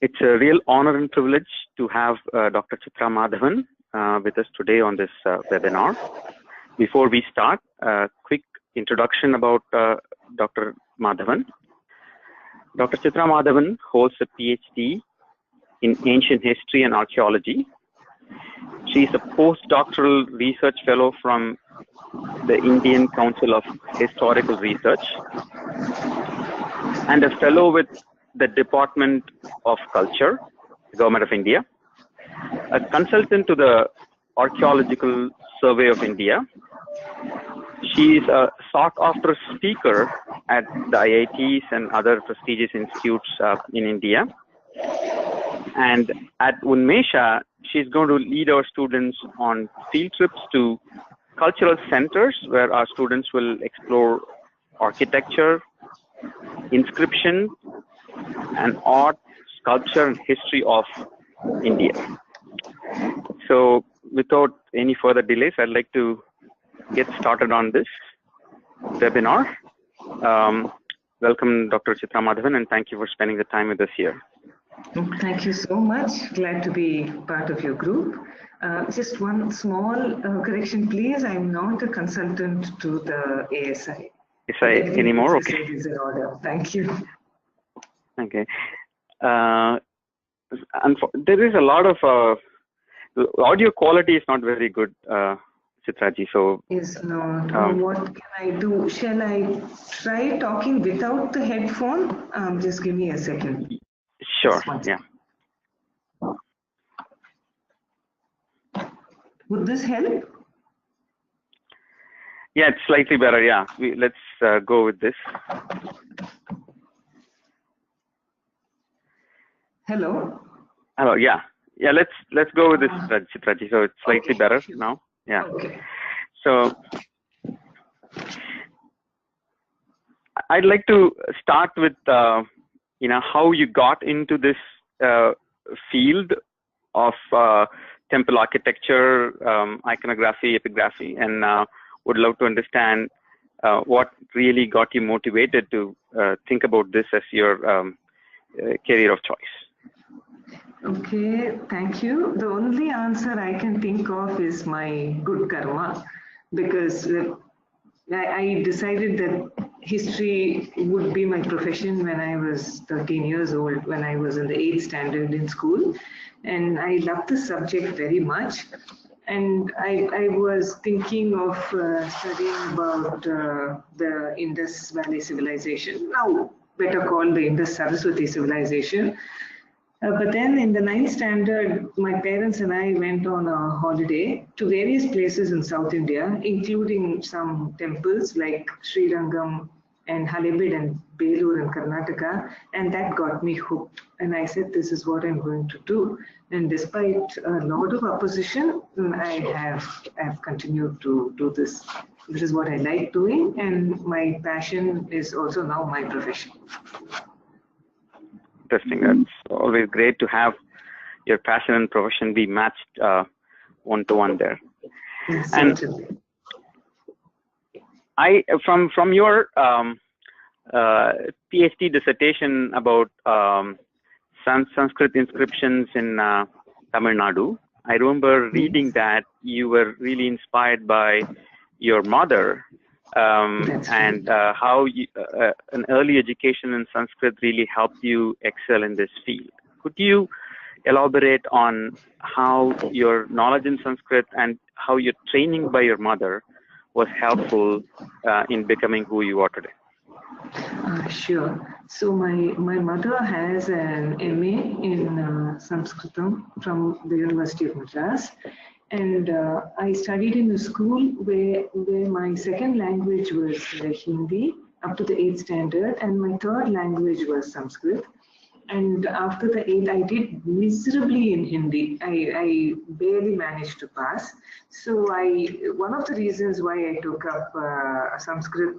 It's a real honor and privilege to have Dr. Chithra Madhavan with us today on this webinar. Before we start, a quick introduction about Dr. Madhavan. Dr. Chithra Madhavan holds a PhD in ancient history and archaeology. She is a postdoctoral research fellow from the Indian Council of Historical Research and a fellow with the Department of Culture, Government of India, a consultant to the Archaeological Survey of India. She is a sought-after speaker at the IITs and other prestigious institutes in India. And at Unmesa, she's going to lead our students on field trips to cultural centers where our students will explore architecture, inscription, and art, sculpture, and history of India. So without any further delays, I'd like to get started on this webinar. Welcome, Dr. Chithra Madhavan, and thank you for spending the time with us here. Thank you so much. Glad to be part of your group. Just one small correction, please. I'm not a consultant to the ASI. ASI anymore? Okay. Is in order. Thank you. Okay. There is a lot of the audio quality is not very good, Chitraji. So is not. What can I do? Shall I try talking without the headphone? Just give me a second. Sure. Yeah. Would this help? Yeah, it's slightly better. Yeah. Let's go with this. Hello. Hello. Yeah. Yeah. Let's go with this, Chitraji. So it's slightly better now. Yeah. Okay. So I'd like to start with how you got into this field of temple architecture, iconography, epigraphy, and would love to understand what really got you motivated to think about this as your career of choice. Okay, thank you. The only answer I can think of is my good karma, because I decided that history would be my profession when I was 13 years old, when I was in the 8th standard in school. And I loved the subject very much. And I was thinking of studying about the Indus Valley civilization, now better called the Indus Saraswati civilization. But then in the 9th standard, my parents and I went on a holiday to various places in South India, including some temples like Sri Rangam and Halebid and Belur in Karnataka, and that got me hooked. And I said, this is what I'm going to do. And despite a lot of opposition, I have continued to do this. This is what I like doing, and my passion is also now my profession. Interesting. That's always great to have your passion and profession be matched one-to-one there. Yes, and certainly. From your PhD dissertation about Sanskrit inscriptions in Tamil Nadu, I remember reading that you were really inspired by your mother and how an early education in Sanskrit really helped you excel in this field. Could you elaborate on how your knowledge in Sanskrit and how your training by your mother was helpful in becoming who you are today? Sure. So my mother has an MA in Sanskritam from the University of Madras. And I studied in a school where my second language was Hindi up to the 8th standard, and my third language was Sanskrit. And after the 8th, I did miserably in Hindi. I barely managed to pass. So one of the reasons why I took up Sanskrit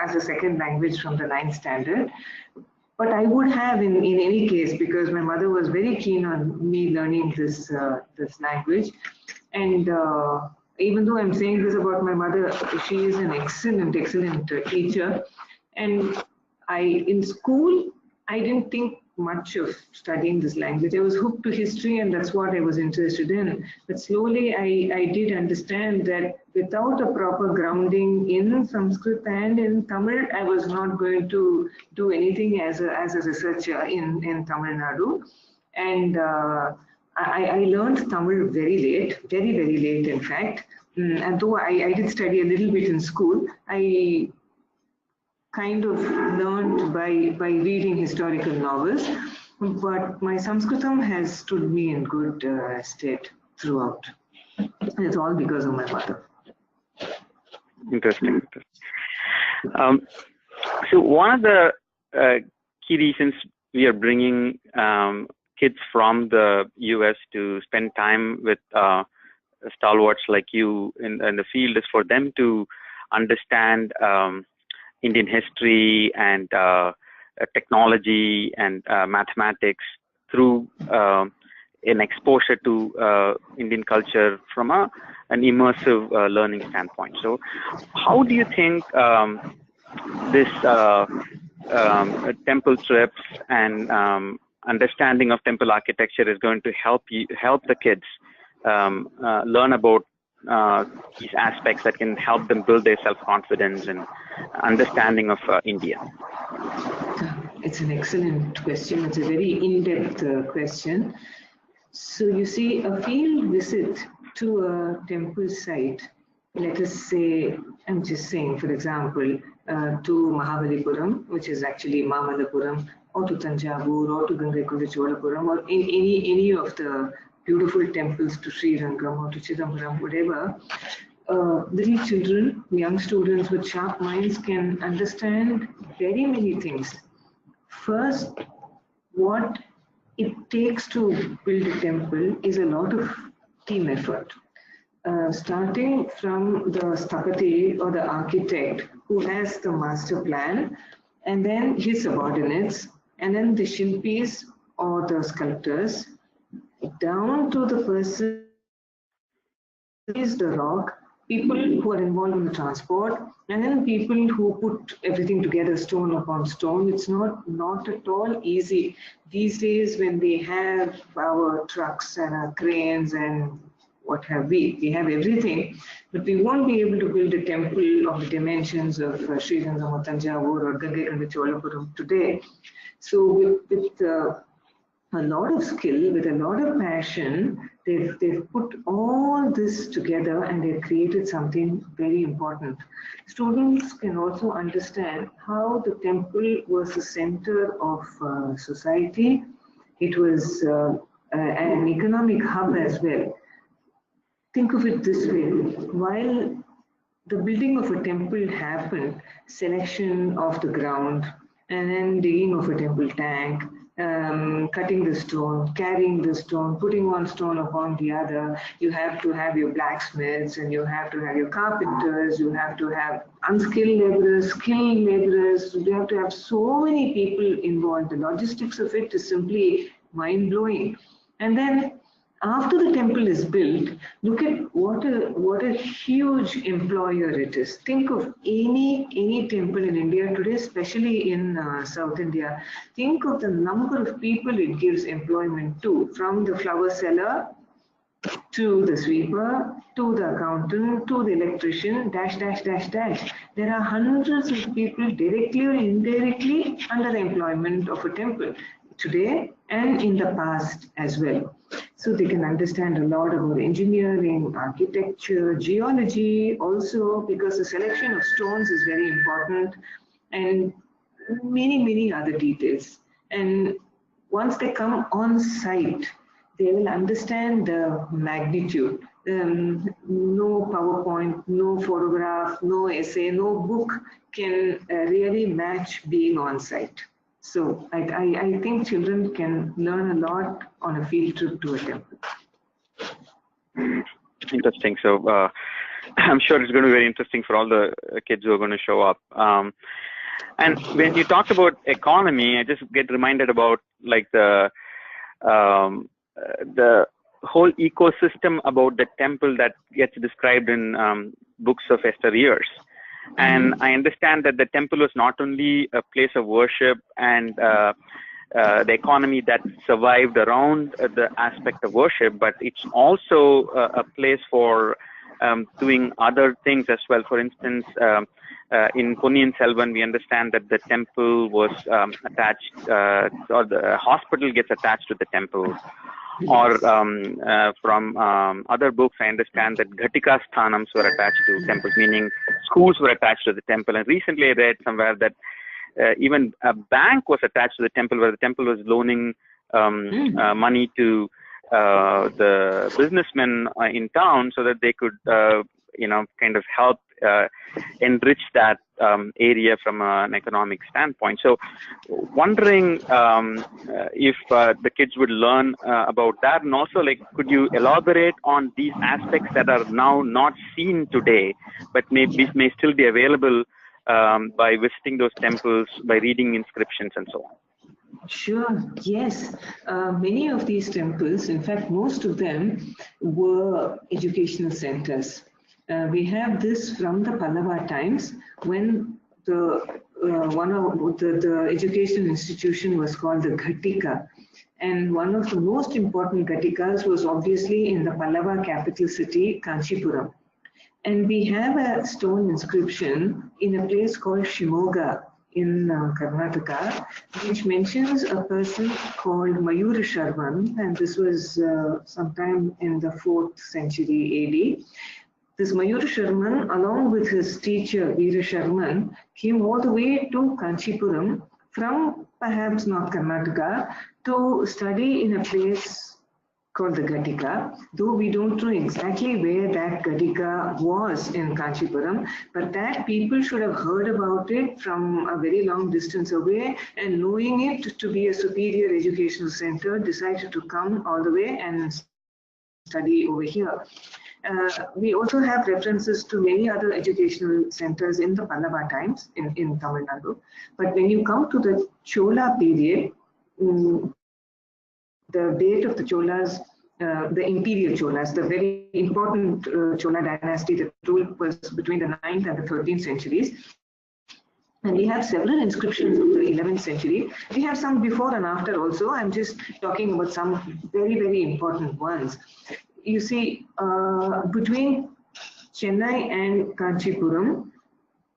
as a second language from the 9th standard. But I would have in any case, because my mother was very keen on me learning this language. And even though I'm saying this about my mother, she is an excellent teacher. And in school, I didn't think much of studying this language. I was hooked to history, and that's what I was interested in. But slowly I did understand that without a proper grounding in Sanskrit and in Tamil, I was not going to do anything as a researcher in Tamil Nadu. And I learned Tamil very late, very late in fact. And though I did study a little bit in school, I kind of learned by reading historical novels, but my Sanskritam has stood me in good stead throughout. And it's all because of my mother. Interesting. So one of the key reasons we are bringing kids from the US to spend time with stalwarts like you in the field is for them to understand Indian history and technology and mathematics through an exposure to Indian culture from an immersive learning standpoint. So how do you think this temple trips and understanding of temple architecture is going to help the kids learn about these aspects that can help them build their self-confidence and understanding of India? It's an excellent question. It's a very in-depth question. So you see, a field visit to a temple site, let us say, I'm just saying, for example, to Mahabalipuram, which is actually Mamalapuram, or to Tanjavur, or to Agastyagurukulam, or in any of the beautiful temples, to Sri Rangam or to Chidambaram, whatever, little children, young students with sharp minds can understand very many things. First, what it takes to build a temple is a lot of team effort. Starting from the sthapati or the architect who has the master plan, and then his subordinates, and then the shilpis or the sculptors, down to the person who is the rock, people who are involved in the transport, and then people who put everything together stone upon stone. It's not at all easy. These days when we have our trucks and our cranes and what have we have everything, but we won't be able to build a temple of the dimensions of Sri Rangam or Tanjavur or Agastyagurukulam today. So with a lot of skill, with a lot of passion, they've put all this together and they've created something very important. Students can also understand how the temple was the center of society. It was an economic hub as well. Think of it this way: while the building of a temple happened, selection of the ground, and then digging of a temple tank, cutting the stone, carrying the stone, putting one stone upon the other. You have to have your blacksmiths, and you have to have your carpenters, you have to have unskilled laborers, skilled laborers. You have to have so many people involved. The logistics of it is simply mind-blowing. And then after the temple is built, look at what a huge employer it is. Think of any temple in India today, especially in South India. Think of the number of people it gives employment to, from the flower seller to the sweeper, to the accountant, to the electrician, dash. There are hundreds of people directly or indirectly under the employment of a temple today and in the past as well. So they can understand a lot about engineering, architecture, geology also, because the selection of stones is very important, and many other details. And once they come on site, they will understand the magnitude. No PowerPoint, no photograph, no essay, no book can really match being on site. So I think children can learn a lot on a field trip to a temple. Interesting. So I'm sure it's going to be very interesting for all the kids who are going to show up. And when you talk about economy, I just get reminded about like the whole ecosystem about the temple that gets described in books of Esther Years. And I understand that the temple was not only a place of worship and the economy that survived around the aspect of worship, but it's also a place for doing other things as well. For instance, in Ponniyin Selvan, we understand that the temple was attached, or the hospital gets attached to the temple. Or from other books, I understand that Ghatika Sthanams were attached to temples, meaning schools were attached to the temple. And recently I read somewhere that even a bank was attached to the temple, where the temple was loaning money to the businessmen in town so that they could, kind of help enrich that area from an economic standpoint. So wondering if the kids would learn about that, and also, like, could you elaborate on these aspects that are now not seen today, but may still be available by visiting those temples, by reading inscriptions and so on? Sure, yes. Many of these temples, in fact, most of them were educational centers. We have this from the Pallava times, when the educational institution was called the Ghatika. And one of the most important Ghatikas was obviously in the Pallava capital city, Kanchipuram. And we have a stone inscription in a place called Shimoga in Karnataka, which mentions a person called Mayura Sharman, and this was sometime in the 4th century AD. This Mayura Sharman, along with his teacher Veera Sharman, came all the way to Kanchipuram from perhaps North Karnataka to study in a place called the Ghatika, though we don't know exactly where that Ghatika was in Kanchipuram, but that people should have heard about it from a very long distance away, and knowing it to be a superior educational center, decided to come all the way and study over here. We also have references to many other educational centers in the Pallava times in Tamil Nadu. But when you come to the Chola period, the date of the Cholas, the imperial Cholas, the very important Chola dynasty that ruled was between the 9th and the 13th centuries. And we have several inscriptions of the 11th century. We have some before and after also. I'm just talking about some very, very important ones. You see, between Chennai and Kanchipuram,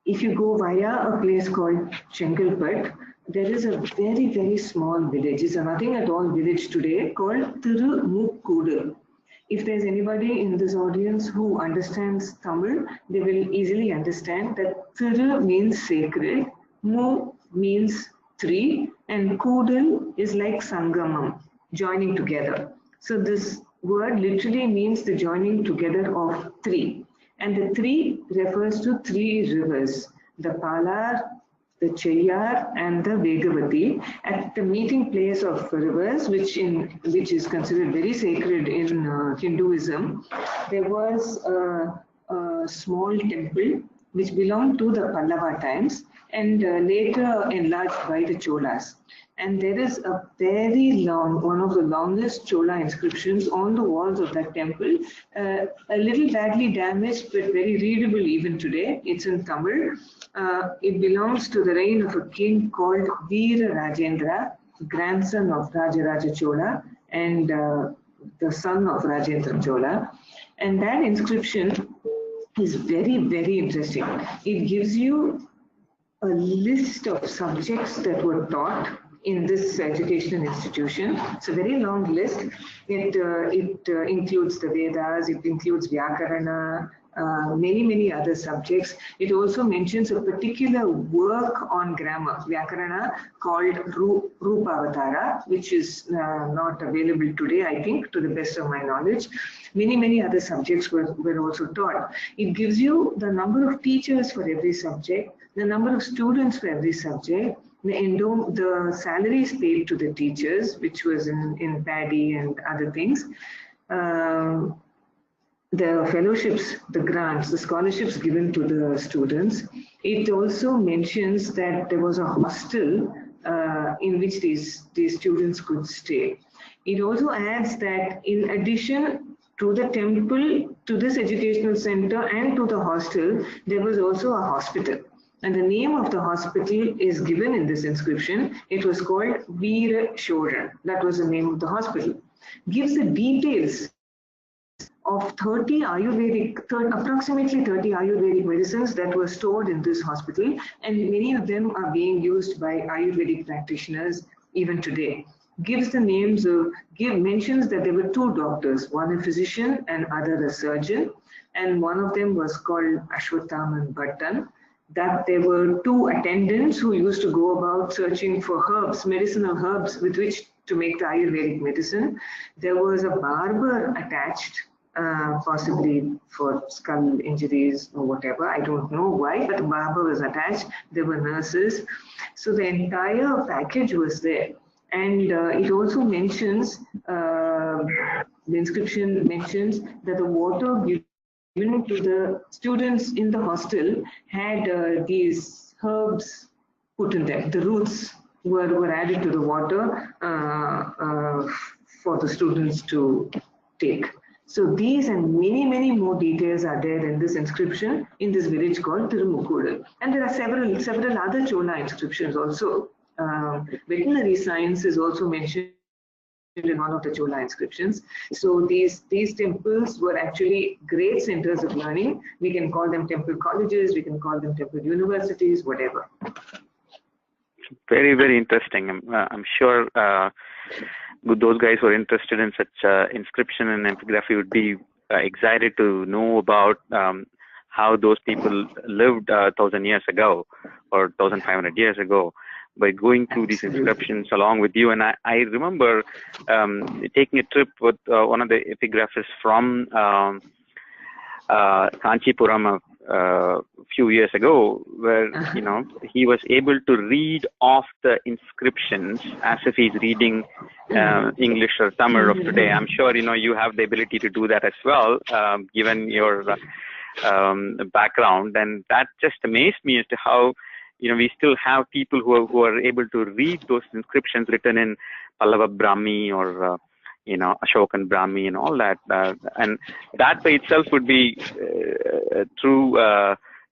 if you go via a place called Chengalpet, there is a very, very small village. It's a nothing at all village today called Tirumukkudu. If there's anybody in this audience who understands Tamil, they will easily understand that Tiru means sacred, Mu means three, and Kudal is like Sangamam, joining together. So this word literally means the joining together of three. And the three refers to three rivers, the Palar, the Cheyyar and the Vegavati, at the meeting place of rivers, which is considered very sacred in Hinduism. There was a small temple which belonged to the Pallava times and later enlarged by the Cholas. And there is a very long, one of the longest Chola inscriptions on the walls of that temple, a little badly damaged but very readable even today. It's in Tamil. It belongs to the reign of a king called Veera Rajendra, grandson of Rajaraja Chola and the son of Rajendra Chola. And that inscription is very, very interesting. It gives you a list of subjects that were taught in this educational institution. It's a very long list. It includes the Vedas, it includes Vyakarana, many other subjects. It also mentions a particular work on grammar, Vyakarana, called Rupavatara, which is not available today, I think, to the best of my knowledge. Many other subjects were also taught. It gives you the number of teachers for every subject, the number of students for every subject, the salaries paid to the teachers, which was in paddy and other things, the fellowships, the grants, the scholarships given to the students. It also mentions that there was a hostel in which these students could stay. It also adds that in addition to the temple, to this educational center and to the hostel, there was also a hospital. And the name of the hospital is given in this inscription. It was called Veera Shoran. That was the name of the hospital. Gives the details of 30 Ayurvedic, approximately 30 Ayurvedic medicines that were stored in this hospital, and many of them are being used by Ayurvedic practitioners even today. Gives the names of, mentions that there were 2 doctors, one a physician and other a surgeon, and one of them was called Ashwatthama Bhattan. That there were 2 attendants who used to go about searching for herbs, medicinal herbs with which to make the Ayurvedic medicine. There was a barber attached, possibly for skull injuries or whatever. I don't know why, but the barber was attached. There were nurses. So the entire package was there. And it also mentions, the inscription mentions that the water given to the students in the hostel had these herbs put in them. The roots were added to the water for the students to take. So these and many, many more details are there in this inscription in this village called Tirumukkudal. And there are several other Chola inscriptions also. Veterinary science is also mentioned in one of the Chola inscriptions. So these temples were actually great centers of learning. We can call them temple colleges, we can call them temple universities, whatever. Very, very interesting. I'm sure those guys who are interested in such inscription and epigraphy would be excited to know about how those people lived 1,000 years ago or 1,500 years ago by going through these inscriptions along with you. And I remember taking a trip with one of the epigraphists from Kanchipuram a few years ago, where he was able to read off the inscriptions as if he's reading English or Tamil of today. I'm sure you have the ability to do that as well, given your background, and that just amazed me as to how we still have people who are able to read those inscriptions written in Pallava Brahmi or Ashokan Brahmi and all that, and that by itself would be a true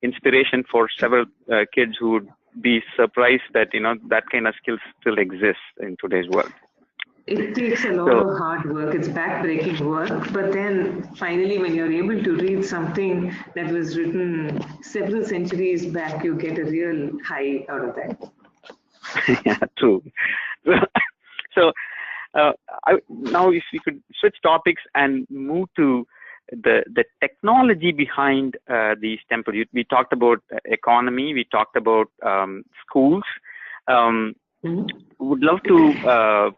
inspiration for several kids who would be surprised that that kind of skills still exists in today's world. It takes a lot of hard work. It's back-breaking work, but then finally, when you're able to read something that was written several centuries back, you get a real high out of that. Yeah, true. So. Now, if we could switch topics and move to the technology behind these temples. We talked about economy, we talked about schools. Would love to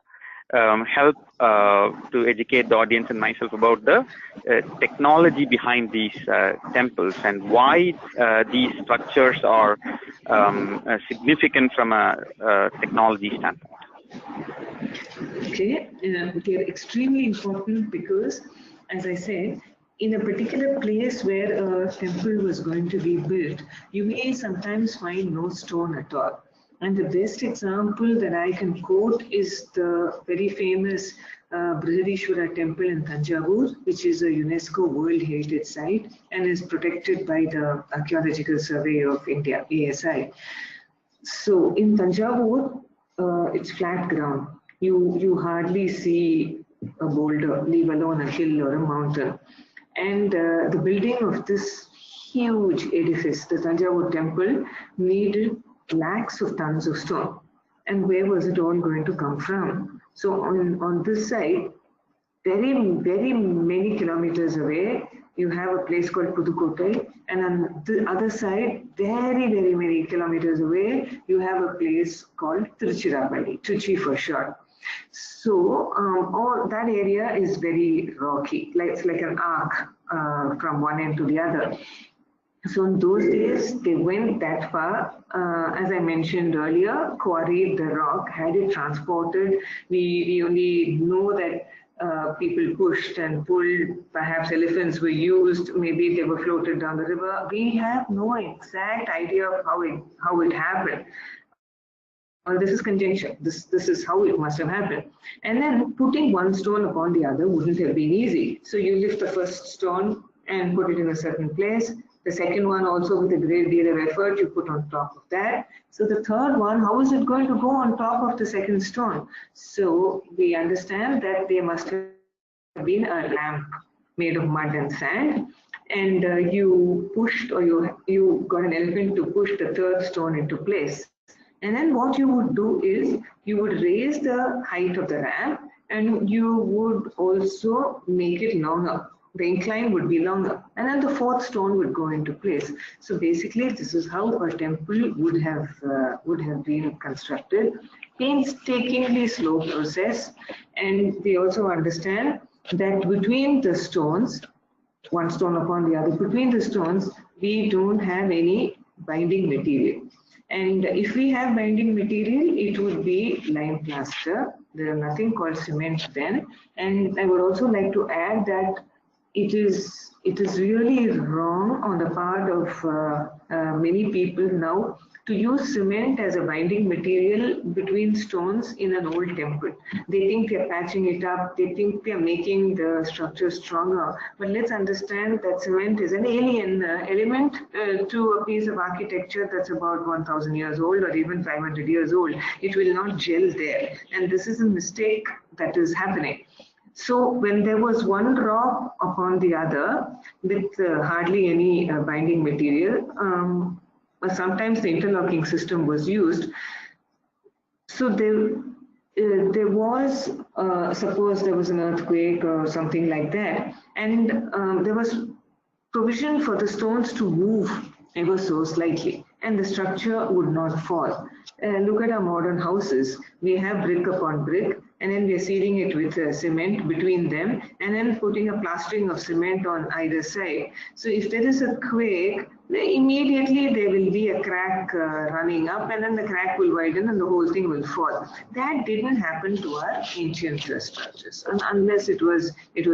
help to educate the audience and myself about the technology behind these temples and why these structures are significant from a technology standpoint. Okay, they're extremely important because, as I said, in a particular place where a temple was going to be built, you may sometimes find no stone at all. And the best example that I can quote is the very famous Brihadishwara temple in Thanjavur, which is a UNESCO World Heritage Site and is protected by the Archaeological Survey of India, ASI. So in Thanjavur, it's flat ground. You hardly see a boulder, leave alone a hill or a mountain. And the building of this huge edifice, the Thanjavur temple, needed lakhs of tons of stone. And where was it all going to come from? So on this side, very, very many kilometers away, you have a place called Pudukkottai, and on the other side, very, very many kilometers away, you have a place called Tiruchirappalli, Trichy for short. So all that area is very rocky, it's like an arc from one end to the other. So in those days, they went that far, as I mentioned earlier, quarried the rock, had it transported. We only know that people pushed and pulled, perhaps elephants were used, maybe they were floated down the river. We have no exact idea of how it happened. This is conjecture. This is how it must have happened. And then putting one stone upon the other wouldn't have been easy. So you lift the first stone and put it in a certain place, The second one also with a great deal of effort you put on top of that. So the third one, how is it going to go on top of the second stone? So we understand that there must have been a ramp made of mud and sand, and you pushed, or you got an elephant to push the third stone into place. And then what you would do is you would raise the height of the ramp, and you would also make it longer. The incline would be longer, and then the fourth stone would go into place. So basically, this is how a temple would have been constructed. Painstakingly slow process, and we also understand that between the stones, one stone upon the other, between the stones, we don't have any binding material. And if we have binding material, it would be lime plaster. There is nothing called cement then. And I would also like to add that it is really wrong on the part of many people now to use cement as a binding material between stones in an old temple. They think they're patching it up, they think they're making the structure stronger. But let's understand that cement is an alien element to a piece of architecture that's about 1,000 years old or even 500 years old. It will not gel there. And this is a mistake that is happening. So when there was one rock upon the other with hardly any binding material, sometimes the interlocking system was used. So there was, suppose there was an earthquake or something like that, and there was provision for the stones to move ever so slightly, and the structure would not fall. Look at our modern houses. We have brick upon brick, and then we are sealing it with cement between them, and then putting a plastering of cement on either side. So if there is a quake, immediately there will be a crack running up, and then the crack will widen and the whole thing will fall. That didn't happen to our ancient structures, unless it was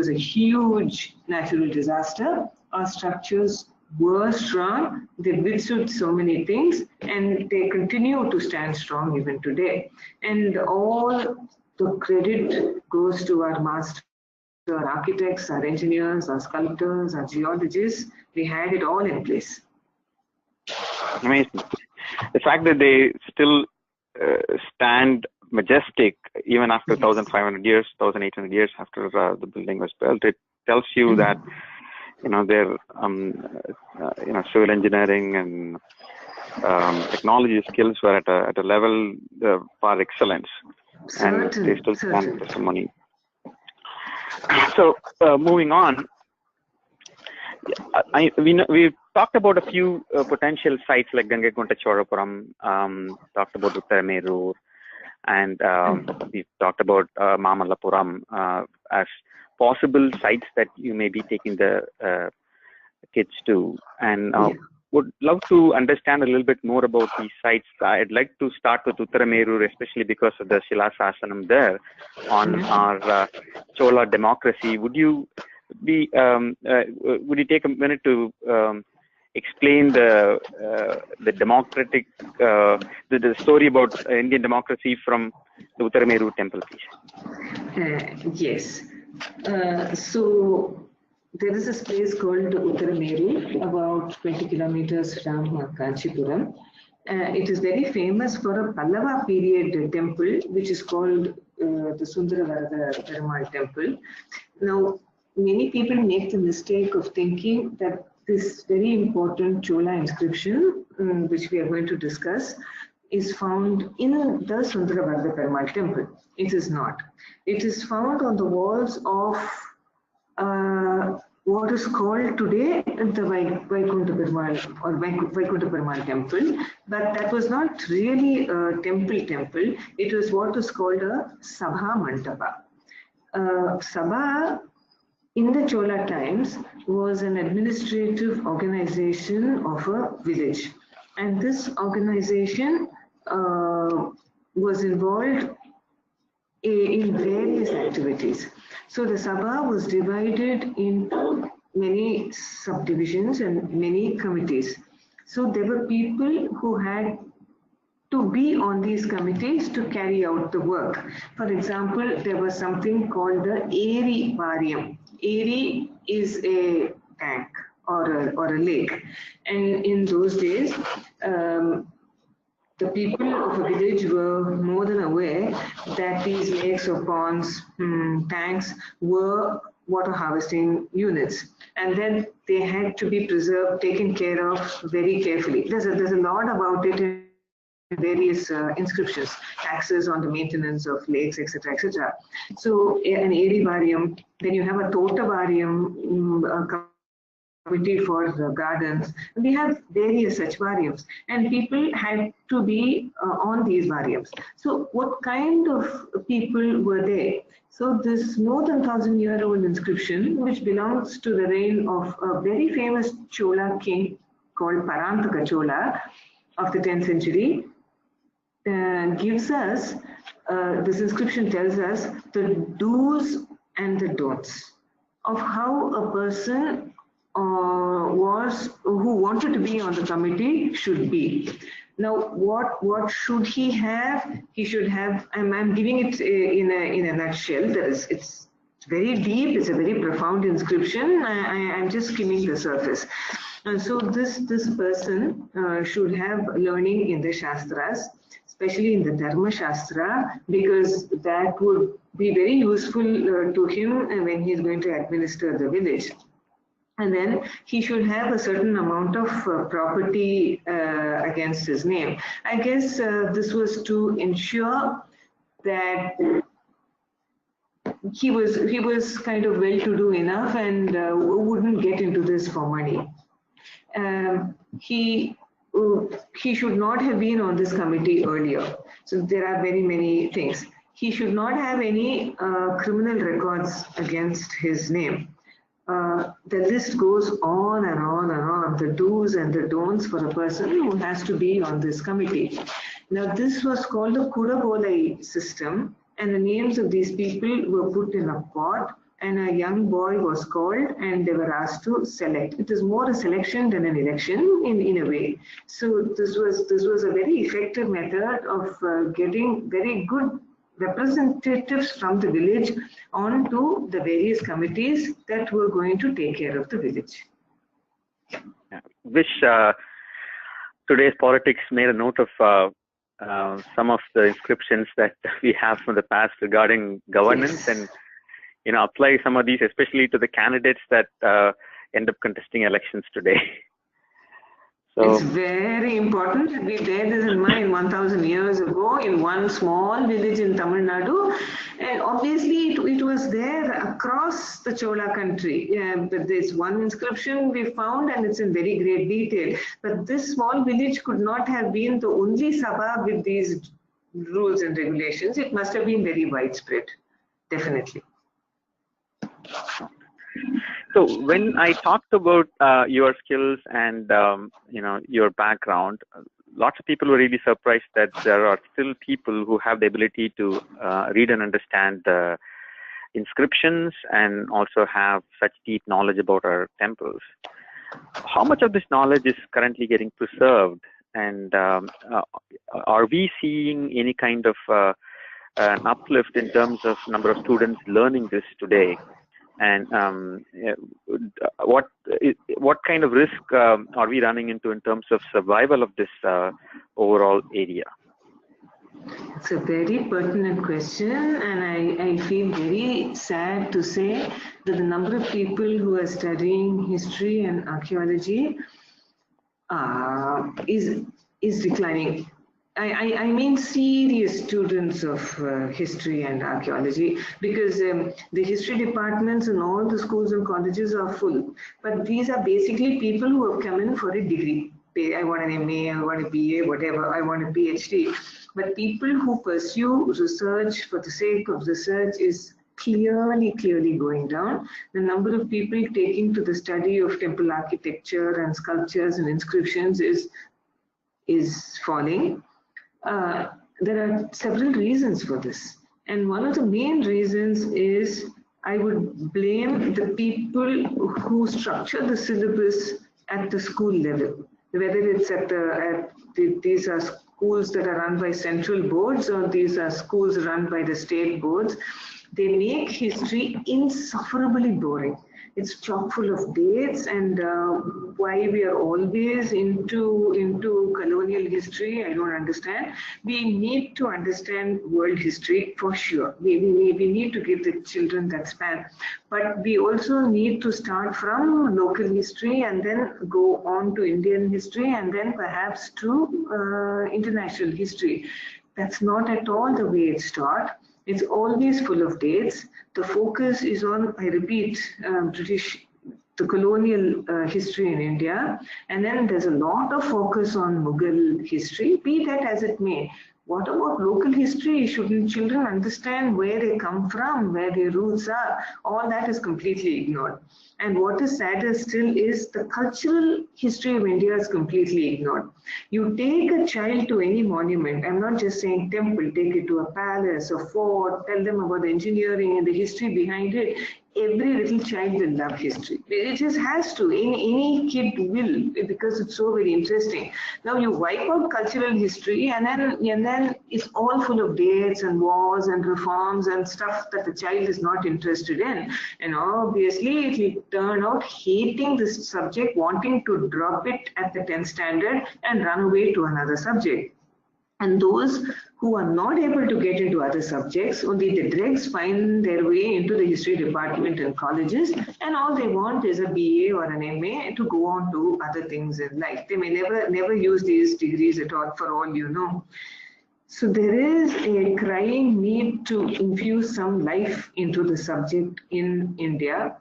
a huge natural disaster. Our structures were strong, they withstood so many things, and they continue to stand strong even today. And all the credit goes to our master architects, our engineers, our sculptors, our geologists. We had it all in place. Amazing. The fact that they still stand majestic even after 1,500 years, 1,800 years after the building was built, it tells you that their civil engineering and technology skills were at a level par excellence, and they still stand testimony. So moving on, we talked about a few potential sites like Gangaikonda Cholapuram, talked about Uttaramerur, and we talked about Mamallapuram as possible sites that you may be taking the kids to. And would love to understand a little bit more about these sites. I'd like to start with Uttaramerur, especially because of the Shila Sasanam there on our Chola democracy. Would you take a minute to explain the democratic, the story about Indian democracy from the Uttaramerur temple, please? Yes. So there is this place called Uttaramerur, about 20 kilometers from Kanchipuram. It is very famous for a Pallava period temple, which is called the Sundaravarada Perumal temple. Now, many people make the mistake of thinking that this very important Chola inscription, which we are going to discuss, is found in the Sundaravarada Perumal temple. It is not. It is found on the walls of what is called today the Vaikunta Perumal or Vaikunta Perumal temple, but that was not really a temple. It was what is called a Sabha Mantapa. Sabha in the Chola times was an administrative organization of a village, and this organization was involved in various activities. So the Sabha was divided into many subdivisions and many committees. So there were people who had to be on these committees to carry out the work. For example, there was something called the Eri Varyam. Eri is a tank or a lake. And in those days, the people of a village were more than aware that these lakes or ponds, tanks were water harvesting units, and then they had to be preserved, taken care of very carefully. There's a lot about it in various inscriptions, taxes on the maintenance of lakes, etc., etc. So an Erivarium, then you have a Totavarium, committee for the gardens. We have various such variums, and people had to be on these variums. So what kind of people were they? So this more than 1,000-year-old inscription, which belongs to the reign of a very famous Chola king called Parantaka Chola of the 10th century, gives us, this inscription tells us the do's and the don'ts of how a person who wanted to be on the committee should be. Now, what should he have? He should have. I'm giving it in a nutshell. It's very deep. It's a very profound inscription. I'm just skimming the surface. And so this person should have learning in the Shastras, especially in the Dharma Shastra, because that would be very useful to him when he's going to administer the village. And then he should have a certain amount of property against his name. I guess this was to ensure that he was kind of well-to-do enough and wouldn't get into this for money. He should not have been on this committee earlier. So there are very many things. He should not have any criminal records against his name. The list goes on and on and on, the do's and the don'ts for a person who has to be on this committee. Now, this was called the Kudabolai system, and the names of these people were put in a pot, and a young boy was called, and they were asked to select. It is more a selection than an election in a way. So this was a very effective method of getting very good representatives from the village onto the various committees that were going to take care of the village. Wish today's politics made a note of some of the inscriptions that we have from the past regarding governance, yes, and apply some of these, especially to the candidates that end up contesting elections today. So, it's very important. We bear this in mind 1,000 years ago in one small village in Tamil Nadu, and obviously it was there across the Chola country. But there's one inscription we found, and it's in very great detail. But this small village could not have been the only sabha with these rules and regulations. It must have been very widespread, definitely. So when I talked about your skills and your background, lots of people were really surprised that there are still people who have the ability to read and understand the inscriptions and also have such deep knowledge about our temples. How much of this knowledge is currently getting preserved, and are we seeing any kind of an uplift in terms of number of students learning this today? And what kind of risk are we running into in terms of survival of this overall area? It's a very pertinent question, and I feel very sad to say that the number of people who are studying history and archaeology is declining. I mean serious students of history and archaeology, because the history departments in all the schools and colleges are full. But these are basically people who have come in for a degree. I want an MA, I want a BA, whatever, I want a PhD. But people who pursue research for the sake of research is clearly going down. The number of people taking to the study of temple architecture and sculptures and inscriptions is falling. There are several reasons for this, and one of the main reasons is I would blame the people who structure the syllabus at the school level, whether it's these are schools that are run by central boards or these are schools run by the state boards. They make history insufferably boring. It's chock full of dates, and why we are always into colonial history, I don't understand. We need to understand world history for sure. We need to give the children that span, but we also need to start from local history and then go on to Indian history and then perhaps to international history. That's not at all the way it's taught. It's always full of dates. The focus is on, I repeat, the colonial history in India. And then there's a lot of focus on Mughal history, be that as it may. What about local history? Shouldn't children understand where they come from, where their roots are? All that is completely ignored. And what is sadder still is the cultural history of India is completely ignored. You take a child to any monument, I'm not just saying temple, take it to a palace, a fort, tell them about the engineering and the history behind it. Every little child will love history. It just has to. Any kid will, because it's so very interesting. Now you wipe out cultural history, and then it's all full of dates and wars and reforms and stuff that the child is not interested in. And obviously, it will turn out hating this subject, wanting to drop it at the 10th standard and run away to another subject. And those who are not able to get into other subjects, only the dregs find their way into the history department in colleges, and all they want is a BA or an MA to go on to other things in life. They may never use these degrees at all, for all you know. So there is a crying need to infuse some life into the subject in India.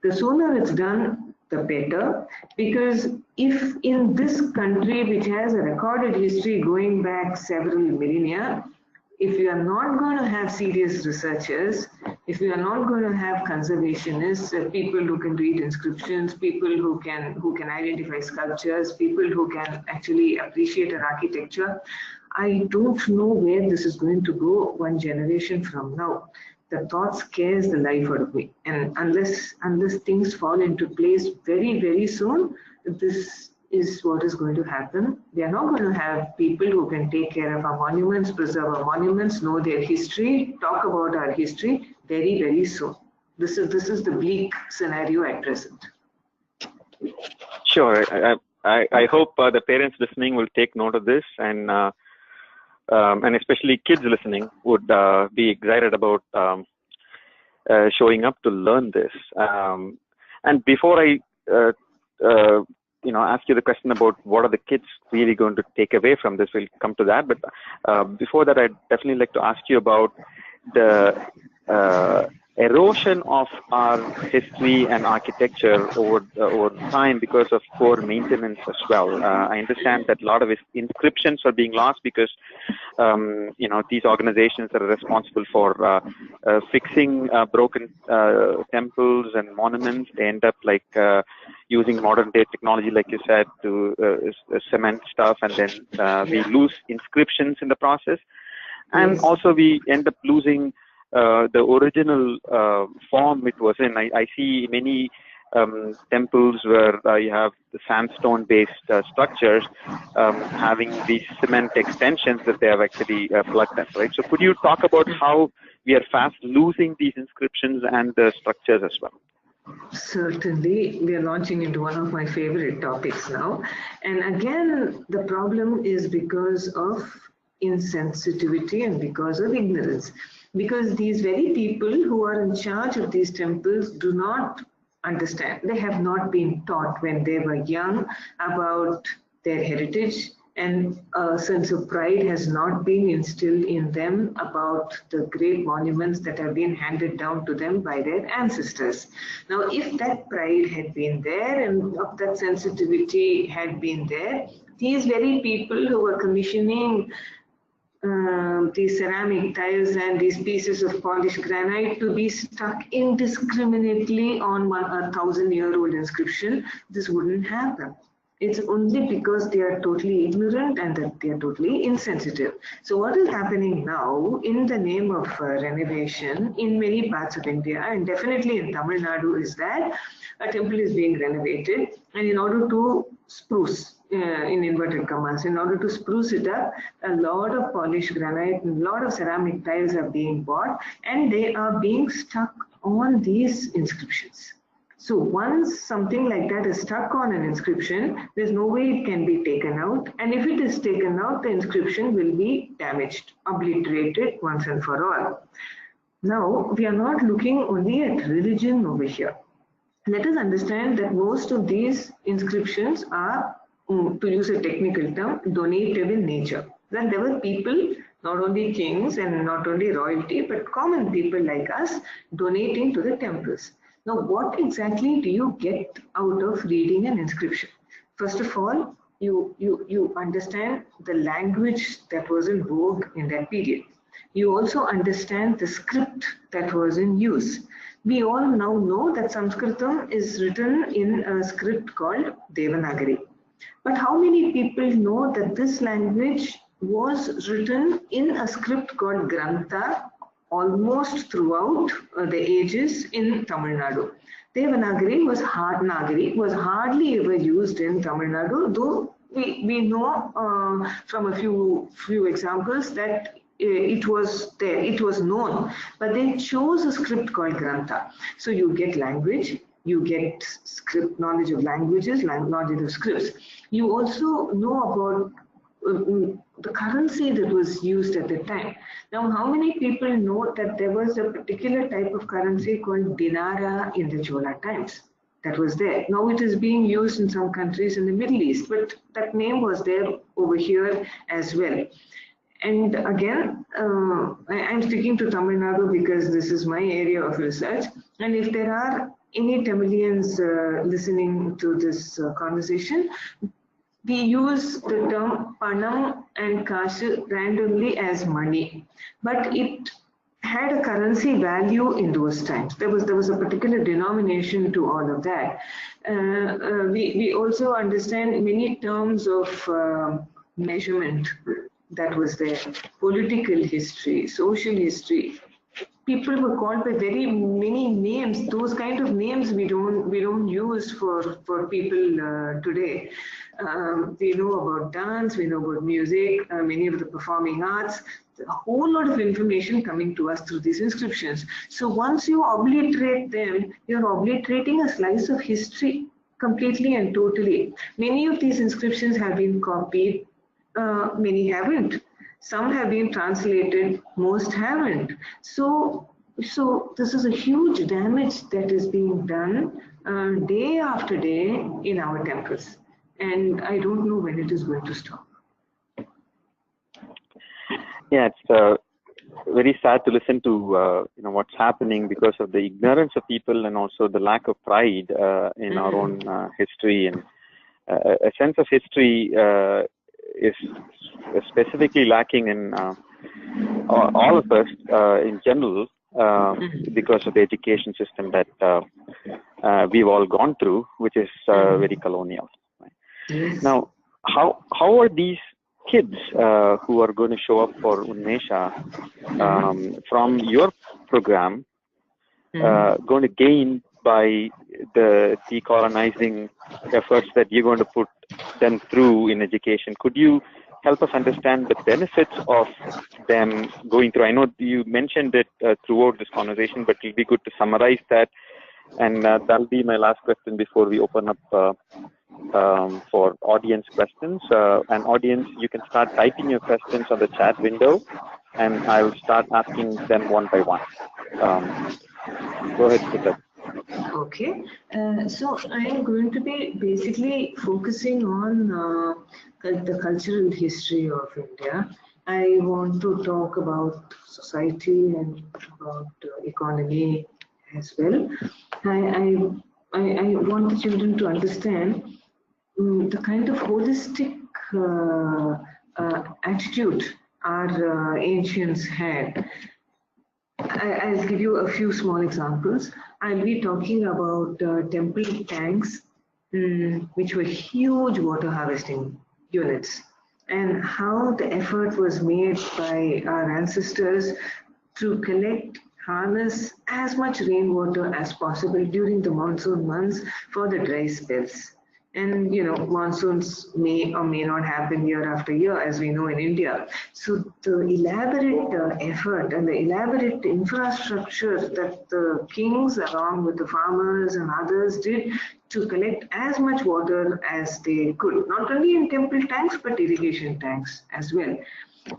The sooner it's done, the better, because if in this country, which has a recorded history going back several millennia, if you are not going to have serious researchers, if you are not going to have conservationists, people who can read inscriptions, people who can identify sculptures, people who can actually appreciate an architecture, I don't know where this is going to go 1 generation from now. The thought scares the life out of me. And unless things fall into place very, very soon, this is what is going to happen. We are not going to have people who can take care of our monuments, preserve our monuments, know their history, talk about our history very, very soon. This is the bleak scenario at present. Sure. I hope the parents listening will take note of this, and especially kids listening would be excited about showing up to learn this. And before I ask you the question about what are the kids really going to take away from this, we'll come to that. But before that, I'd definitely like to ask you about the erosion of our history and architecture over time because of poor maintenance as well. I understand that a lot of inscriptions are being lost because these organizations that are responsible for fixing broken temples and monuments, they end up using modern day technology, like you said, to cement stuff, and then we lose inscriptions in the process, and also we end up losing the original form it was in. I see many temples where you have the sandstone-based structures having these cement extensions that they have actually plugged in, right? So could you talk about how we are fast losing these inscriptions and the structures as well? Certainly, we are launching into one of my favorite topics now. And again, the problem is because of insensitivity and because of ignorance. Because these very people who are in charge of these temples do not understand. They have not been taught when they were young about their heritage, and a sense of pride has not been instilled in them about the great monuments that have been handed down to them by their ancestors. Now, if that pride had been there and of that sensitivity had been there, these very people who were commissioning these ceramic tiles and these pieces of polished granite to be stuck indiscriminately on 1,000-year-old inscription, this wouldn't happen. It's only because they are totally ignorant and that they are totally insensitive. So what is happening now in the name of renovation in many parts of India, and definitely in Tamil Nadu, is that a temple is being renovated, and in order to spruce, in inverted commas, in order to spruce it up, a lot of polished granite and a lot of ceramic tiles are being bought, and they are being stuck on these inscriptions. So once something like that is stuck on an inscription, there's no way it can be taken out. And if it is taken out, the inscription will be damaged, obliterated once and for all. Now, we are not looking only at religion over here. Let us understand that most of these inscriptions are, to use a technical term, donative in nature. Then there were people, not only kings and not only royalty, but common people like us donating to the temples. Now, what exactly do you get out of reading an inscription? First of all, you understand the language that was in vogue in that period. You also understand the script that was in use. We all now know that Sanskritam is written in a script called Devanagari. But how many people know that this language was written in a script called Grantha almost throughout the ages in Tamil Nadu? Devanagari was hardly ever used in Tamil Nadu, though we know from a few examples that it was there, it was known, but they chose a script called Grantha. So you get language, you get script, knowledge of languages, knowledge of scripts. You also know about the currency that was used at the time. Now, how many people know that there was a particular type of currency called dinara in the Chola times? That was there. Now it is being used in some countries in the Middle East, but that name was there over here as well. And again, I'm sticking to Tamil Nadu because this is my area of research. And if there are any Tamilians listening to this conversation, we use the term panam and kashu randomly as money, but it had a currency value in those times. There was a particular denomination to all of that. We also understand many terms of measurement that was there, political history, social history. People were called by very many names. Those kind of names we don't use for people today. We know about dance, we know about music, many of the performing arts, a whole lot of information coming to us through these inscriptions. So once you obliterate them, you're obliterating a slice of history completely and totally. Many of these inscriptions have been copied, many haven't. Some have been translated, most haven't. So this is a huge damage that is being done day after day in our temples. And I don't know when it is going to stop. Yeah, it's very sad to listen to what's happening because of the ignorance of people and also the lack of pride in our own history, and a sense of history is specifically lacking in all of us in general because of the education system that we've all gone through, which is very colonial. Right? Yes. Now, how are these kids who are going to show up for Unmesa from your program going to gain by the decolonizing efforts that you're going to put them through in education? Could you help us understand the benefits of them going through? I know you mentioned it throughout this conversation, but it'll be good to summarize that. And that'll be my last question before we open up for audience questions. And audience, you can start typing your questions on the chat window, and I will start asking them one by one. Go ahead, Chitra. Okay, so I am going to be basically focusing on the cultural history of India. I want to talk about society and about economy as well. I want the children to understand the kind of holistic attitude our ancients had. I'll give you a few small examples. I'll be talking about temple tanks, which were huge water harvesting units, and how the effort was made by our ancestors to collect, harness as much rainwater as possible during the monsoon months for the dry spells. And monsoons may or may not happen year after year, as we know in India. So the elaborate effort and the elaborate infrastructure that the kings, along with the farmers and others, did to collect as much water as they could, not only in temple tanks but irrigation tanks as well.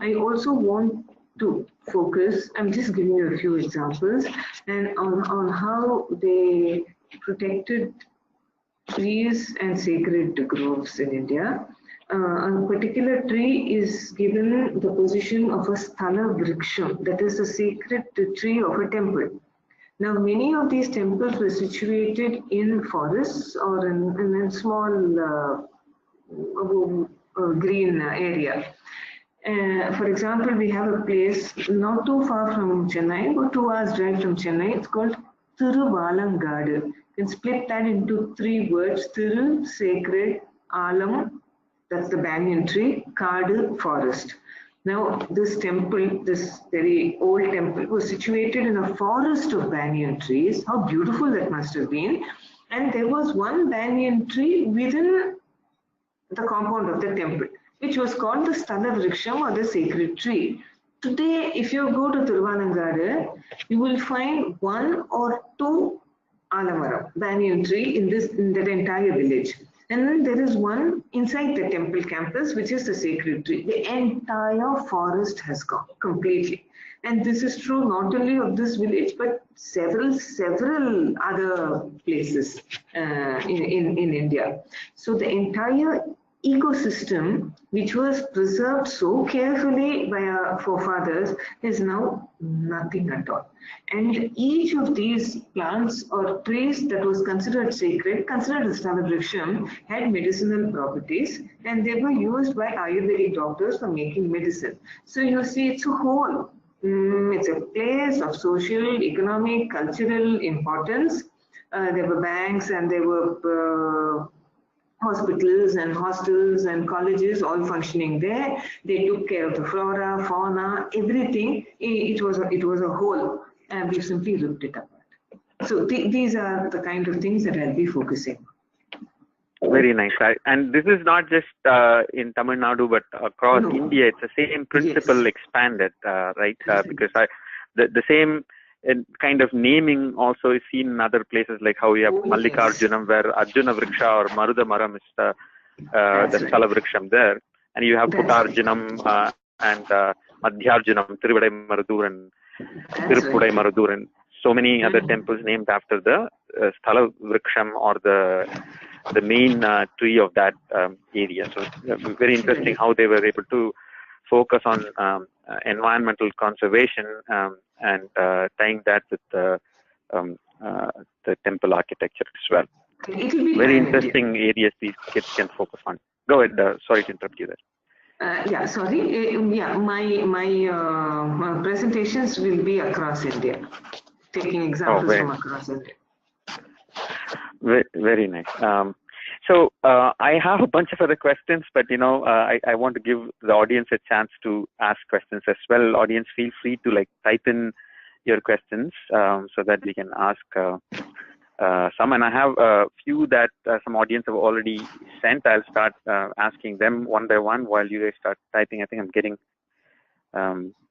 I also want to focus, I'm just giving you a few examples, and on how they protected trees and sacred groves in India. A particular tree is given the position of a sthala vriksham, that is the sacred tree of a temple. Now, many of these temples were situated in forests or in a small green area. For example, we have a place not too far from Chennai, but 2 hours drive from Chennai. It's called Thiruvalangadu. You can split that into 3 words: Thiru, sacred; Alam, that's the banyan tree; Kadu, forest. Now, this temple, this very old temple, was situated in a forest of banyan trees. How beautiful that must have been. And there was one banyan tree within the compound of the temple, which was called the sthala vriksham, or the sacred tree. Today, if you go to Thiruvalangadu, you will find 1 or 2 alamaram, banyan tree, in that entire village. And then there is one inside the temple campus, which is the sacred tree. The entire forest has gone completely. And this is true not only of this village, but several other places in India. So the entire ecosystem, which was preserved so carefully by our forefathers, is now nothing at all. And each of these plants or trees that was considered sacred, considered as sthala vriksham, had medicinal properties, and they were used by Ayurvedic doctors for making medicine. So you see, it's a whole. It's a place of social, economic, cultural importance. There were banks and there were hospitals and hostels and colleges all functioning there. They took care of the flora, fauna, everything. It was a whole, and we simply ripped it apart. So these are the kind of things that I'll be focusing on. Very nice. And this is not just in Tamil Nadu, but across India. It's the same principle expanded, right? Because the same kind of naming also is seen in other places, like how we have Mallikarjunam, where Arjuna Vriksha or Maruda Maram is the Sthala Vriksham there. And you have Putarjunam and Madhyarjunam, Tiruvadai Marudur and Tirupudai Marudur, and so many other temples named after the Sthala Vriksham, or the main tree of that area. So very interesting how they were able to focus on environmental conservation and tying that with the temple architecture as well. Very interesting areas these kids can focus on. Go ahead. Sorry to interrupt you there. Yeah, sorry. Yeah, my presentations will be across India, taking examples from across India. Very nice. So I have a bunch of other questions, but I want to give the audience a chance to ask questions as well. Audience, feel free to type in your questions so that we can ask some. And I have a few that some audience have already sent. I'll start asking them one by one while you guys start typing. I think I'm getting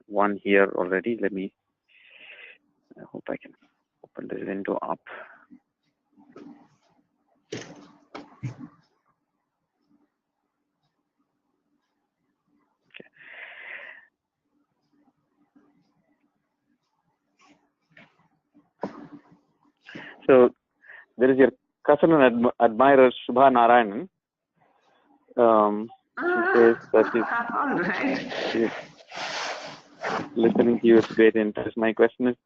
one here already. I hope I can open this window up. So there is your cousin and admirer Shubha Narayanan. She says that she's listening to you with great interest. My question is,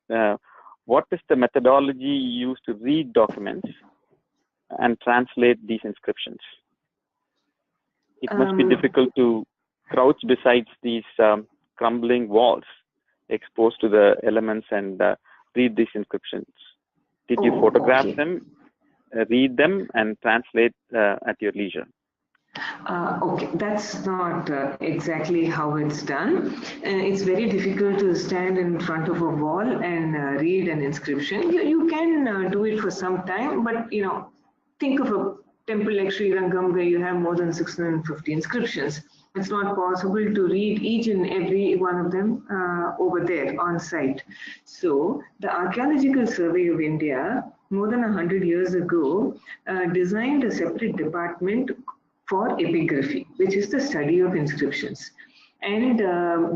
what is the methodology used to read documents and translate these inscriptions? It must be difficult to crouch beside these crumbling walls exposed to the elements and read these inscriptions. Did you photograph them, read them, and translate at your leisure? Okay, that's not exactly how it's done. It's very difficult to stand in front of a wall and read an inscription. You can do it for some time, but think of a temple like Sri Rangam where you have more than 650 inscriptions. It's not possible to read each and every one of them over there on site. So the Archaeological Survey of India, more than 100 years ago, designed a separate department for epigraphy, which is the study of inscriptions. And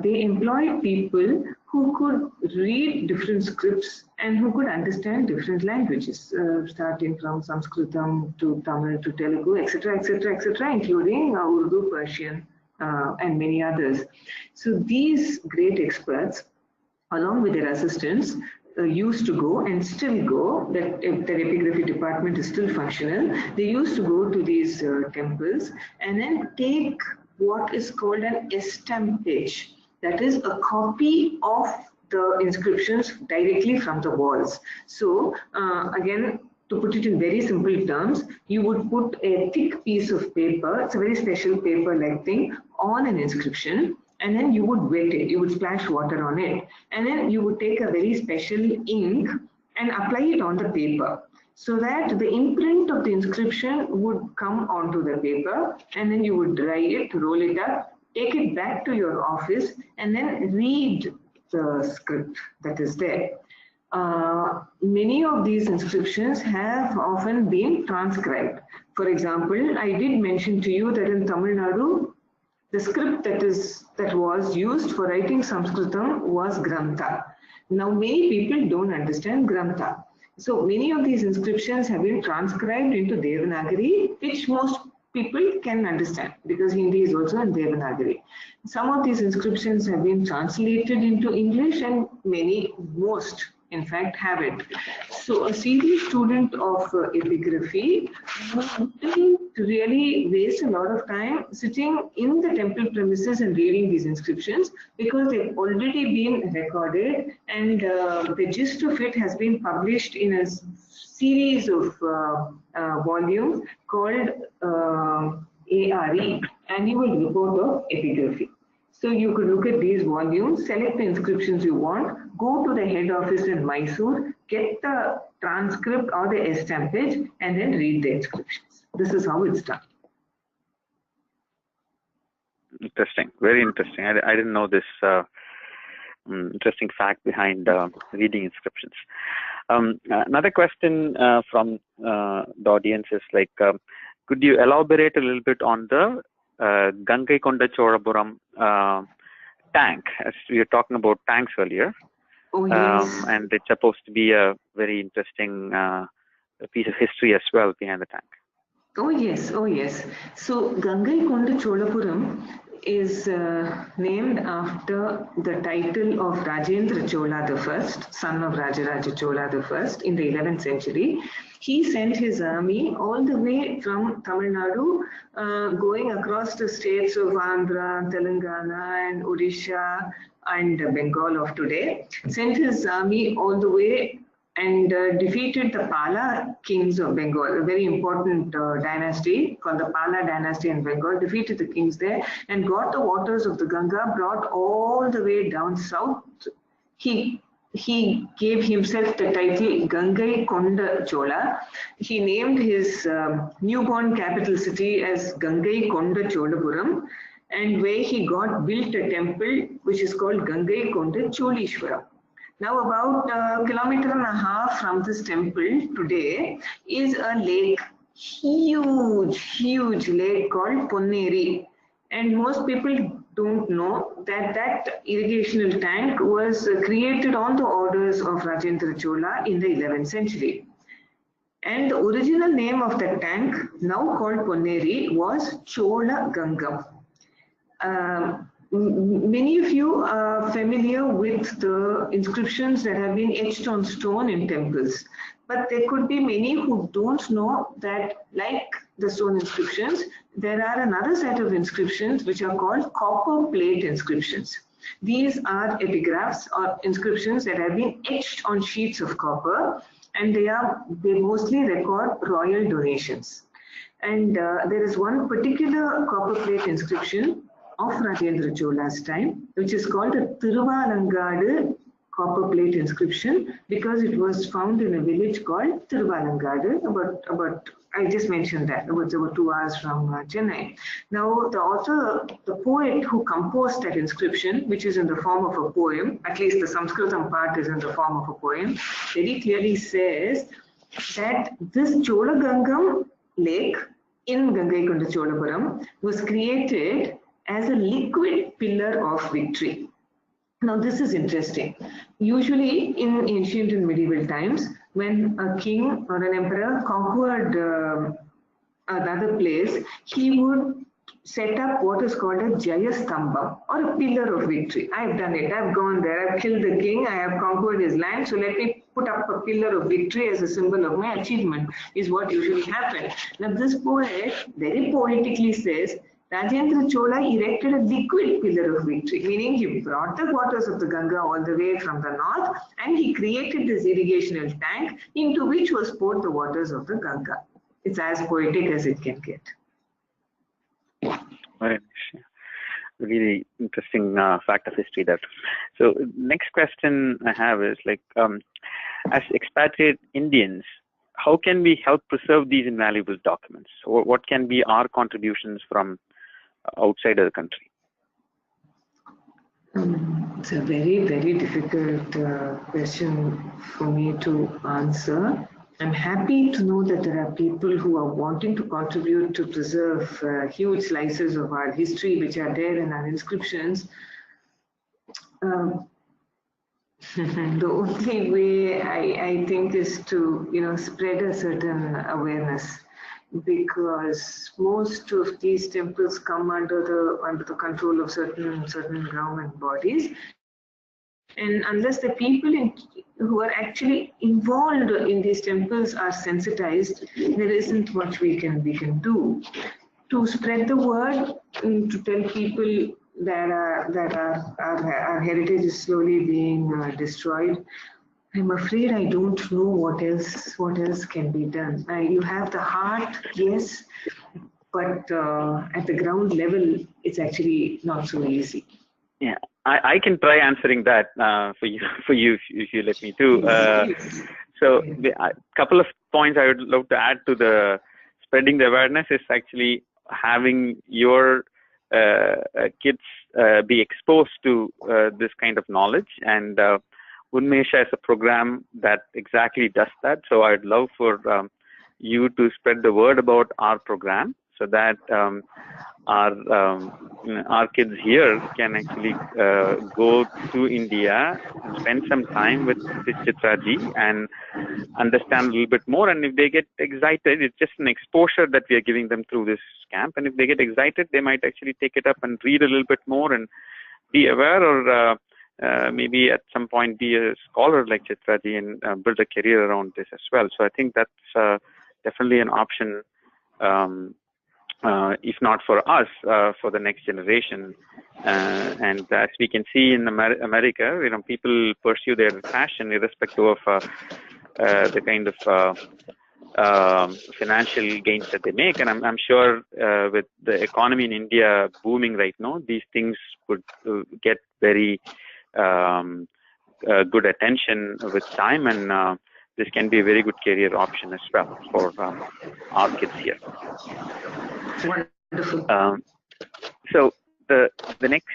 they employed people who could read different scripts and who could understand different languages, starting from Sanskritam to Tamil to Telugu, etc., etc., etc., including Urdu, Persian, and many others. So these great experts, along with their assistants, used to go and still go, that epigraphy department is still functional. They used to go to these temples and then take what is called an estampage, that is a copy of the inscriptions directly from the walls. So again, to put it in very simple terms, you would put a thick piece of paper, it's a very special paper-like thing, on an inscription, and then you would wet it, you would splash water on it, and then you would take a very special ink and apply it on the paper, so that the imprint of the inscription would come onto the paper, and then you would dry it, roll it up, take it back to your office, and then read the script that is there. Many of these inscriptions have often been transcribed. For example, I did mention to you that in Tamil Nadu, the script that was used for writing Sanskritam was Grantha. Now, many people don't understand Grantha. So many of these inscriptions have been transcribed into Devanagari, which most people can understand because Hindi is also in Devanagari. Some of these inscriptions have been translated into English, and most in fact have it. So a serious student of epigraphy wouldn't really waste a lot of time sitting in the temple premises and reading these inscriptions, because they've already been recorded, and the gist of it has been published in a series of volumes called ARE, Annual Report of Epigraphy. So you could look at these volumes, select the inscriptions you want, go to the head office in Mysore, get the transcript or the estampage, and then read the inscriptions. This is how it's done. Interesting, very interesting. I didn't know this interesting fact behind reading inscriptions. Another question from the audience is like, could you elaborate a little bit on the Gangai Konda Cholapuram tank, as we were talking about tanks earlier? Oh, yes. And it's supposed to be a very interesting piece of history as well behind the tank. Oh yes, oh yes. So Gangai Konda Cholapuram is named after the title of Rajendra Chola I, son of Rajaraja Chola I in the 11th century. He sent his army all the way from Tamil Nadu, going across the states of Andhra, Telangana and Odisha and Bengal of today, sent his army all the way and defeated the Pala kings of Bengal, a very important dynasty called the Pala dynasty in Bengal, defeated the kings there and got the waters of the Ganga brought all the way down south. He gave himself the title Gangai Konda Chola. He named his newborn capital city as Gangai Konda Cholapuram, and where he built a temple which is called Gangai Konda Cholishwaram. Now about a kilometer and a half from this temple today is a lake, huge lake called Ponneri. And most people don't know that that irrigational tank was created on the orders of Rajendra Chola in the 11th century. And the original name of the tank, now called Ponneri, was Chola Gangam. Many of you are familiar with the inscriptions that have been etched on stone in temples, but there could be many who don't know that, like the stone inscriptions, there are another set of inscriptions which are called copper plate inscriptions. These are epigraphs or inscriptions that have been etched on sheets of copper, and they mostly record royal donations. And there is one particular copper plate inscription of Rajendra Chola's time, which is called a Thiruvalangadu copper plate inscription, because it was found in a village called Thiruvalangadu, about I just mentioned that. There were 2 hours from Chennai. Now, the author, the poet who composed that inscription, which is in the form of a poem, at least the Sanskritam part is in the form of a poem, very clearly says that this Cholagangam lake in Gangaikonda Cholapuram was created as a liquid pillar of victory. Now, this is interesting. Usually, in ancient and medieval times, when a king or an emperor conquered another place, he would set up what is called a Jayastambha, or a pillar of victory. I have done it. I have gone there. I have killed the king. I have conquered his land. So let me put up a pillar of victory as a symbol of my achievement, is what usually happened. Now, this poet very poetically says, Rajendra Chola erected a liquid pillar of victory, meaning he brought the waters of the Ganga all the way from the north, and he created this irrigational tank into which was poured the waters of the Ganga. It's as poetic as it can get. Very nice. Really interesting fact of history there. So next question I have is like, as expatriate Indians, how can we help preserve these invaluable documents? Or what can be our contributions from outside of the country? It's a very, very difficult question for me to answer. I'm happy to know that there are people who are wanting to contribute to preserve huge slices of our history which are there in our inscriptions. The only way I think is to spread a certain awareness, because most of these temples come under the control of certain government bodies, and unless the people who are actually involved in these temples are sensitized, there isn't much we can do to spread the word, to tell people that our heritage is slowly being destroyed. I'm afraid I don't know what else can be done. You have the heart, yes, but at the ground level, it's actually not so easy. Yeah, I can try answering that for you if you let me too. So a couple of points I would love to add to the spreading the awareness is actually having your kids be exposed to this kind of knowledge, and Unmesa is a program that exactly does that. So I'd love for you to spread the word about our program, so that our kids here can actually go to India and spend some time with Chitra ji and understand a little bit more. And if they get excited, it's just an exposure that we are giving them through this camp. And if they get excited, they might actually take it up and read a little bit more and be aware, or maybe at some point be a scholar like Chitra ji and build a career around this as well. So I think that's definitely an option. If not for us, for the next generation. And as we can see in America, people pursue their passion irrespective of the kind of financial gains that they make. And I'm sure with the economy in India booming right now, these things would get very good attention with time, and this can be a very good career option as well for our kids here. Wonderful. So the next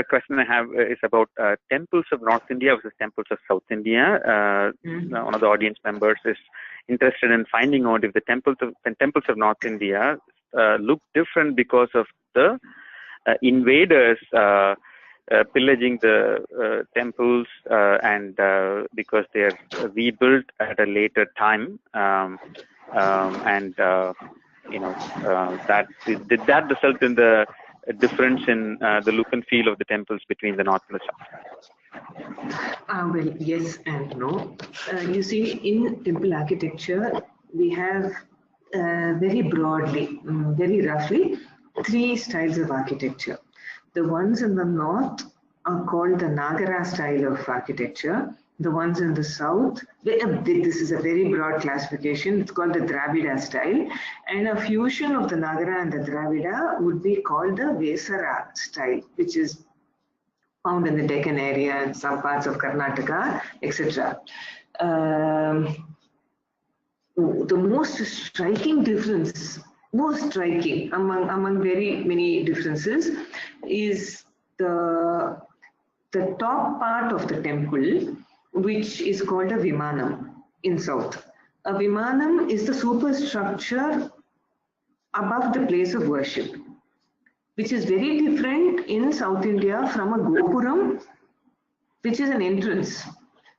question I have is about temples of North India versus temples of South India. One of the audience members is interested in finding out if the temples of North India look different because of the invaders pillaging the temples, and because they are rebuilt at a later time, and did that result in the difference in the look and feel of the temples between the north and the south? Well, yes and no. You see, in temple architecture, we have very broadly, very roughly, 3 styles of architecture. The ones in the north are called the Nagara style of architecture. The ones in the south, this is a very broad classification, it's called the Dravida style. And a fusion of the Nagara and the Dravida would be called the Vesara style, which is found in the Deccan area and some parts of Karnataka, etc. the most striking difference, most striking among very many differences, is the top part of the temple, which is called a Vimanam in south. A Vimanam is the superstructure above the place of worship, which is very different in South India from a Gopuram, which is an entrance.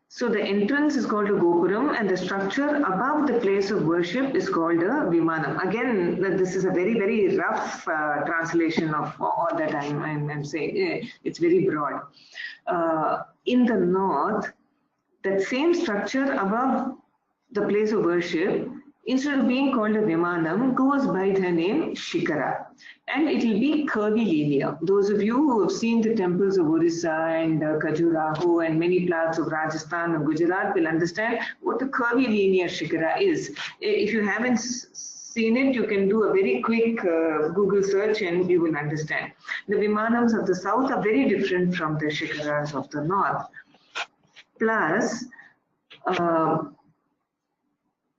So the entrance is called a Gopuram, and the structure above the place of worship is called a Vimanam. Again, this is a very, very rough translation of all that I'm saying. It's very broad. In the north, that same structure above the place of worship, instead of being called a Vimanam, goes by the name Shikara. And it will be curvy linear. Those of you who have seen the temples of Orissa and Khajuraho and many parts of Rajasthan and Gujarat will understand what the curvy linear Shikara is. If you haven't seen it, you can do a very quick Google search and you will understand. The Vimanams of the south are very different from the Shikaras of the north. Plus,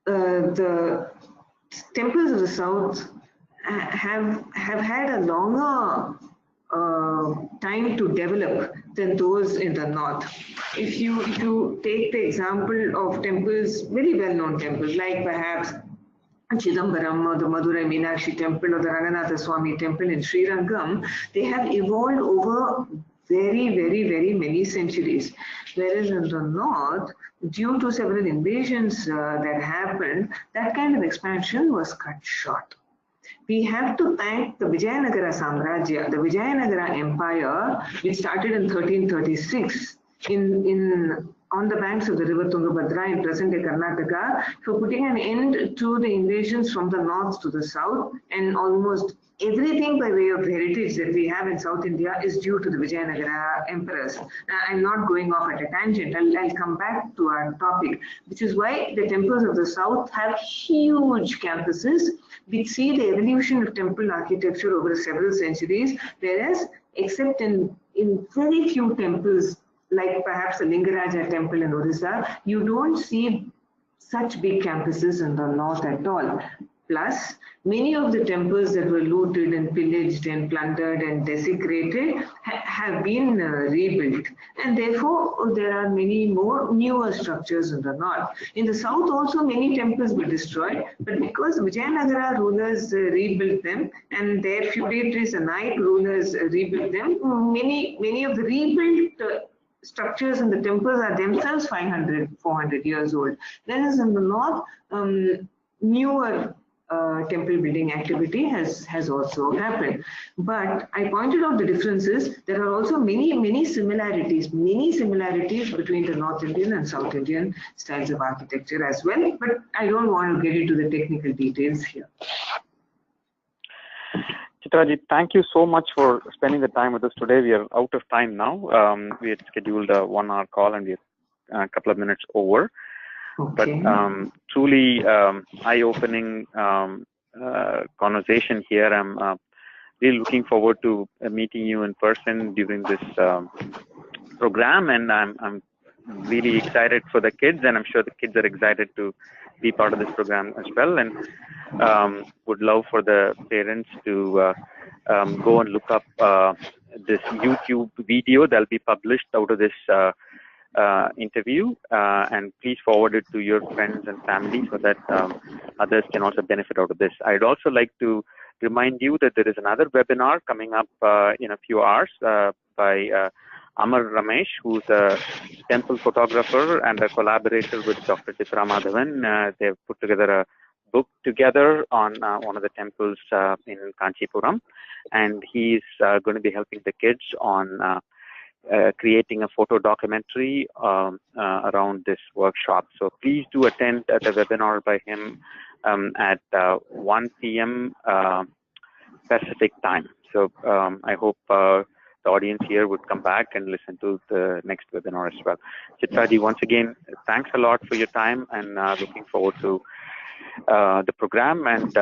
the temples of the south have had a longer time to develop than those in the north. If you take the example of temples, very well-known temples, like perhaps Chidambaram or the Madurai Meenakshi temple or the Ranganatha Swami temple in Srirangam, they have evolved over very, very, very many centuries. Whereas in the north, due to several invasions that happened, that kind of expansion was cut short. We have to thank the Vijayanagara Samrajya, the Vijayanagara Empire, which started in 1336 on the banks of the river Tungabhadra in present-day Karnataka, for putting an end to the invasions from the north to the south, and almost everything by way of heritage that we have in South India is due to the Vijayanagara emperors. I'm not going off at a tangent. I'll come back to our topic, which is why the temples of the south have huge campuses which see the evolution of temple architecture over several centuries, whereas except in very few temples, like perhaps the Lingaraja temple in Orissa, you don't see such big campuses in the north at all. Plus, many of the temples that were looted and pillaged and plundered and desecrated have been rebuilt. And therefore, there are many more newer structures in the north. In the south also, many temples were destroyed, but because Vijayanagara rulers rebuilt them and their feudatories and Naik rulers rebuilt them, many of the rebuilt structures in the temples are themselves 500, 400 years old. Whereas in the north, newer temple building activity has also happened. But I pointed out the differences. There are also many similarities between the North Indian and South Indian styles of architecture as well. But I don't want to get into the technical details here. Chitraji, thank you so much for spending the time with us today. We are out of time now. We had scheduled a 1-hour call and we are a couple of minutes over. Okay. But truly eye-opening conversation here. I'm really looking forward to meeting you in person during this program, and I'm really excited for the kids, and I'm sure the kids are excited to be part of this program as well, and would love for the parents to go and look up this YouTube video that'll be published out of this interview, and please forward it to your friends and family so that others can also benefit out of this. I'd also like to remind you that there is another webinar coming up in a few hours by Amar Ramesh, who's a temple photographer and a collaborator with Dr. Chithra Madhavan. They've put together a book together on one of the temples in Kanchipuram, and he's going to be helping the kids on creating a photo documentary around this workshop. So please do attend the webinar by him at 1 p.m. Pacific time. So I hope the audience here would come back and listen to the next webinar as well. Chitraji, once again, thanks a lot for your time, and looking forward to the program and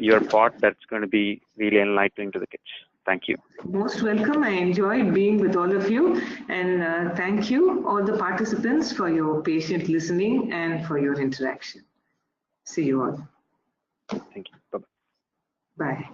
your part that's going to be really enlightening to the kids. Thank you. Most welcome. I enjoyed being with all of you, and thank you all the participants for your patient listening and for your interaction. See you all. Thank you. Bye-bye. Bye.